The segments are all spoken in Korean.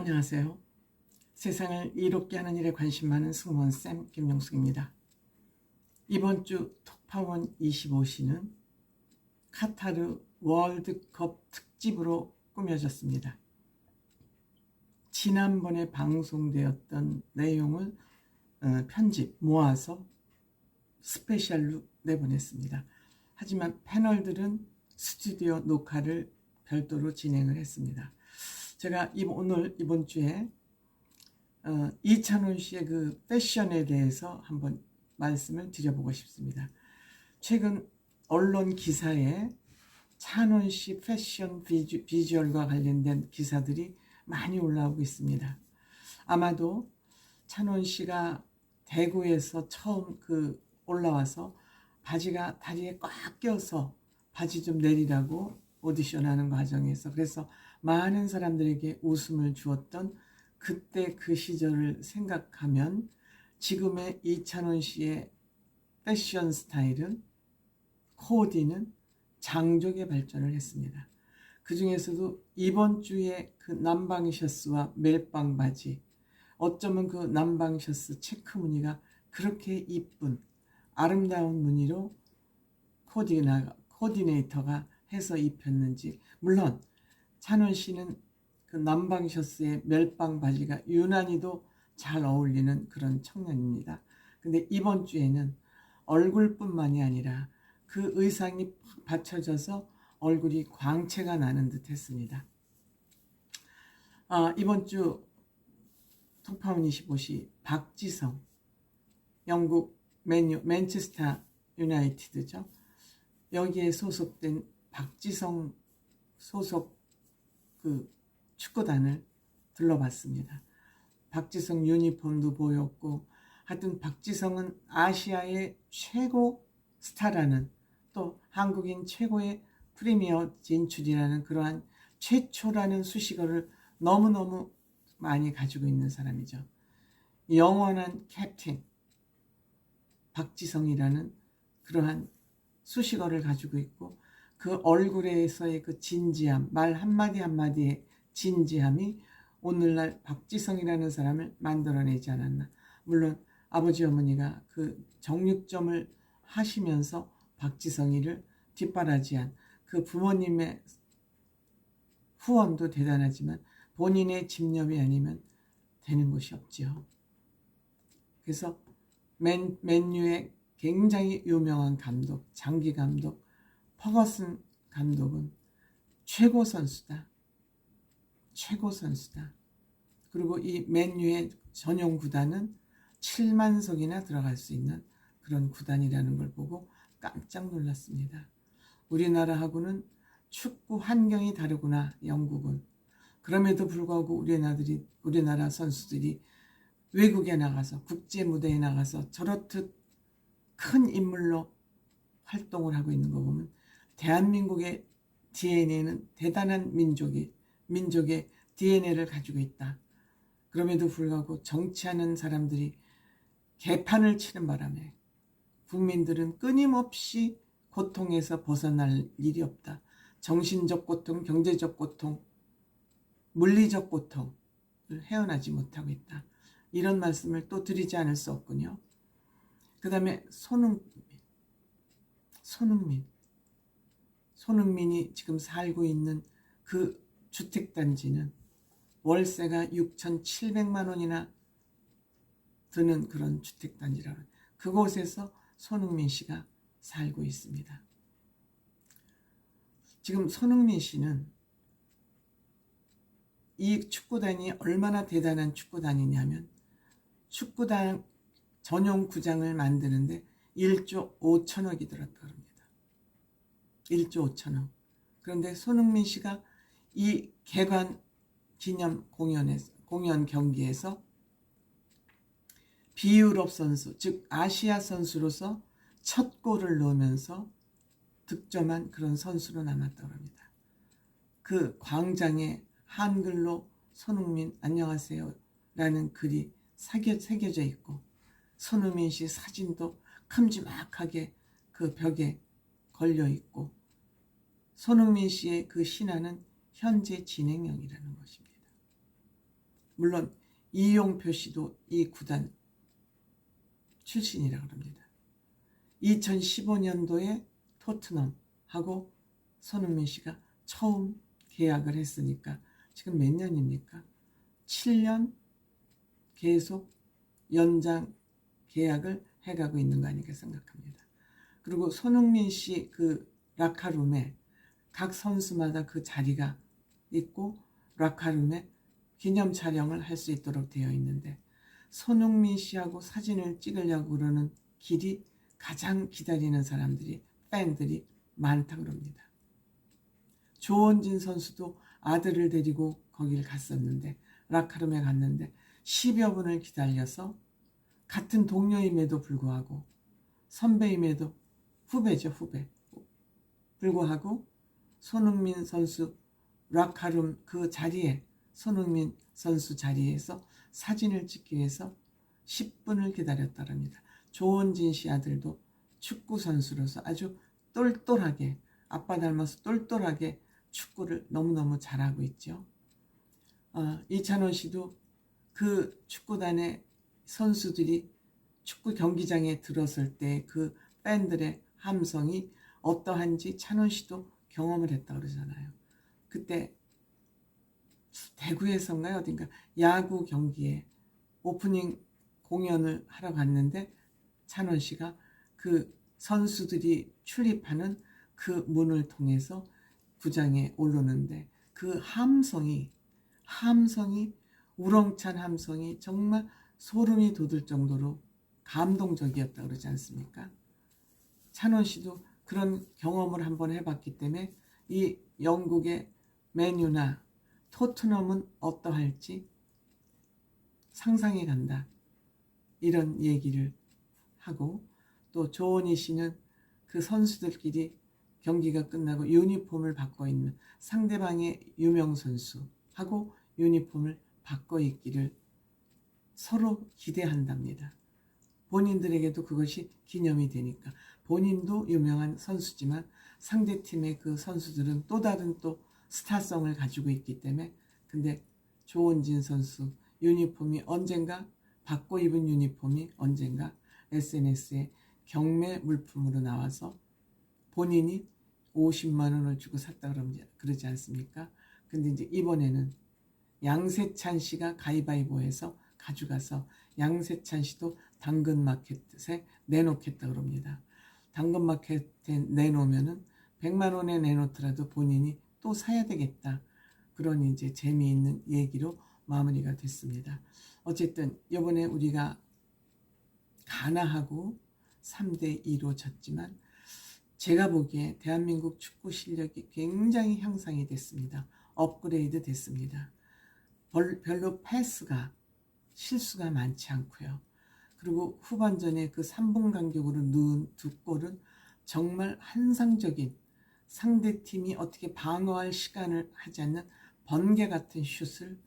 안녕하세요. 세상을 이롭게 하는 일에 관심 많은 승무원쌤 김용숙입니다. 이번 주 톡파원 25시는 카타르 월드컵 특집으로 꾸며졌습니다. 지난번에 방송되었던 내용을 편집 모아서 스페셜로 내보냈습니다. 하지만 패널들은 스튜디오 녹화를 별도로 진행을 했습니다. 제가 이번 주에 이찬원 씨의 그 패션에 대해서 한번 말씀을 드려보고 싶습니다. 최근 언론 기사에 찬원 씨 패션 비주얼과 관련된 기사들이 많이 올라오고 있습니다. 아마도 찬원 씨가 대구에서 처음 올라와서 바지가 다리에 꽉 껴서 바지 좀 내리라고 오디션하는 과정에서 그래서 많은 사람들에게 웃음을 주었던 그때 그 시절을 생각하면 지금의 이찬원 씨의 패션 스타일은 코디는 장족의 발전을 했습니다. 그 중에서도 이번 주에 그 남방 셔츠와 멜빵 바지, 어쩌면 그 남방 셔츠 체크 무늬가 그렇게 이쁜 아름다운 무늬로 코디네이터가 해서 입혔는지, 물론 찬원 씨는 그 남방 셔츠에 멜빵 바지가 유난히도 잘 어울리는 그런 청년입니다. 근데 이번 주에는 얼굴뿐만이 아니라 그 의상이 받쳐져서 얼굴이 광채가 나는 듯 했습니다. 이번 주 톡파운 25시 박지성, 영국 맨체스터 유나이티드죠. 여기에 소속된 박지성 소속 그 축구단을 둘러봤습니다. 박지성 유니폼도 보였고, 하여튼 박지성은 아시아의 최고 스타라는, 또 한국인 최고의 프리미어 진출이라는 그러한 최초라는 수식어를 너무너무 많이 가지고 있는 사람이죠. 영원한 캡틴 박지성이라는 그러한 수식어를 가지고 있고, 그 얼굴에서의 그 진지함, 말 한마디 한마디의 진지함이 오늘날 박지성이라는 사람을 만들어내지 않았나. 물론 아버지 어머니가 그 정육점을 하시면서 박지성이를 뒷바라지한 그 부모님의 후원도 대단하지만 본인의 집념이 아니면 되는 것이 없지요. 그래서 맨유의 굉장히 유명한 감독, 장기 감독 퍼거슨 감독은 최고 선수다. 최고 선수다. 그리고 이 맨유의 전용 구단은 7만석이나 들어갈 수 있는 그런 구단이라는 걸 보고 깜짝 놀랐습니다. 우리나라하고는 축구 환경이 다르구나, 영국은. 그럼에도 불구하고 우리나라 선수들이 외국에 나가서, 국제 무대에 나가서 저렇듯 큰 인물로 활동을 하고 있는 거 보면 대한민국의 DNA는 대단한 민족의 DNA를 가지고 있다. 그럼에도 불구하고 정치하는 사람들이 개판을 치는 바람에 국민들은 끊임없이 고통에서 벗어날 일이 없다. 정신적 고통, 경제적 고통, 물리적 고통을 헤어나지 못하고 있다. 이런 말씀을 또 드리지 않을 수 없군요. 그 다음에 손흥민이 지금 살고 있는 그 주택단지는 월세가 6,700만 원이나 드는 그런 주택단지라고, 그곳에서 손흥민 씨가 살고 있습니다. 지금 손흥민 씨는 이 축구단이 얼마나 대단한 축구단이냐면, 축구단 전용 구장을 만드는데 1조 5천억이 들었다고 합니다. 1조 5천억. 그런데 손흥민 씨가 이 개관 기념 공연 경기에서 비유럽 선수, 즉 아시아 선수로서 첫 골을 넣으면서 득점한 그런 선수로 남았다고 합니다. 그 광장에 한글로 손흥민 안녕하세요 라는 글이 새겨져 있고, 손흥민 씨 사진도 큼지막하게 그 벽에 걸려 있고, 손흥민 씨의 그 신화는 현재 진행형이라는 것입니다. 물론 이용표 씨도 이 구단 출신이라고 합니다. 2015년도에 토트넘하고 손흥민 씨가 처음 계약을 했으니까 지금 몇 년입니까? 7년 계속 연장 계약을 해가고 있는 거 아닌가 생각합니다. 그리고 손흥민 씨 그 라카룸에 각 선수마다 그 자리가 있고 라카룸에 기념 촬영을 할 수 있도록 되어 있는데 손흥민 씨하고 사진을 찍으려고 그러는 길이 가장 기다리는 사람들이 팬들이 많다고 합니다. 조원진 선수도 아들을 데리고 거길 갔었는데 라카룸에 갔는데 10여 분을 기다려서 같은 동료임에도 불구하고 선배임에도 후배죠, 후배. 불구하고 손흥민 선수 라카룸 그 자리에 손흥민 선수 자리에서 사진을 찍기 위해서 10분을 기다렸다랍니다. 조원진 씨 아들도 축구 선수로서 아주 똘똘하게 아빠 닮아서 똘똘하게 축구를 너무너무 잘하고 있죠. 이찬원 씨도 그 축구단의 선수들이 축구 경기장에 들었을 때 그 팬들의 함성이 어떠한지 찬원 씨도 경험을 했다 그러잖아요. 그때 대구에서인가요? 어딘가 야구 경기에 오프닝 공연을 하러 갔는데 찬원 씨가 그 선수들이 출입하는 그 문을 통해서 구장에 오르는데 그 함성이 우렁찬 함성이 정말 소름이 돋을 정도로 감동적이었다 그러지 않습니까? 찬원 씨도 그런 경험을 한번 해봤기 때문에 이 영국의 맨유나 토트넘은 어떠할지 상상이 간다. 이런 얘기를 하고 또 조원희 씨는 그 선수들끼리 경기가 끝나고 유니폼을 바꿔 입는 상대방의 유명 선수하고 유니폼을 바꿔 입기를 서로 기대한답니다. 본인들에게도 그것이 기념이 되니까 본인도 유명한 선수지만 상대팀의 그 선수들은 또 다른 또 스타성을 가지고 있기 때문에 근데 조원진 선수 유니폼이 언젠가 바꿔 입은 유니폼이 언젠가 SNS에 경매 물품으로 나와서 본인이 50만 원을 주고 샀다 그러지 않습니까? 근데 이제 이번에는 양세찬 씨가 가위바위보해서 가져가서 양세찬 씨도 당근마켓에 내놓겠다 그럽니다. 당근마켓에 내놓으면은 100만 원에 내놓더라도 본인이 또 사야 되겠다. 그런 이제 재미있는 얘기로 마무리가 됐습니다. 어쨌든 이번에 우리가 가나하고 3대2로 졌지만 제가 보기에 대한민국 축구 실력이 굉장히 향상이 됐습니다. 업그레이드 됐습니다. 별로 패스가 실수가 많지 않고요. 그리고 후반전에 그 3분 간격으로 넣은 두 골은 정말 환상적인 상대팀이 어떻게 방어할 시간을 하지 않는 번개 같은 슛을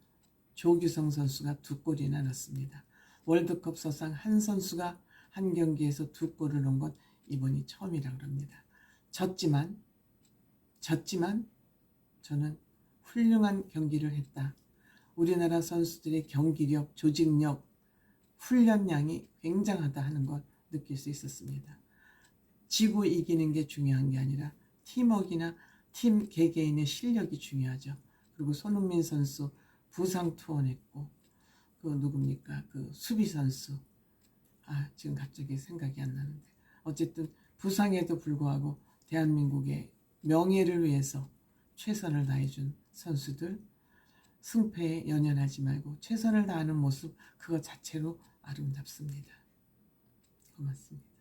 조규성 선수가 두 골이나 넣었습니다. 월드컵 사상 한 선수가 한 경기에서 두 골을 넣은 건 이번이 처음이라고 합니다. 졌지만 저는 훌륭한 경기를 했다. 우리나라 선수들의 경기력, 조직력, 훈련량이 굉장하다 하는 걸 느낄 수 있었습니다. 지고 이기는 게 중요한 게 아니라 팀워크나 팀 개개인의 실력이 중요하죠. 그리고 손흥민 선수 부상 투혼했고 그 누굽니까? 그 수비 선수 지금 갑자기 생각이 안 나는데 어쨌든 부상에도 불구하고 대한민국의 명예를 위해서 최선을 다해준 선수들 승패에 연연하지 말고 최선을 다하는 모습 그것 자체로 아름답습니다. 고맙습니다.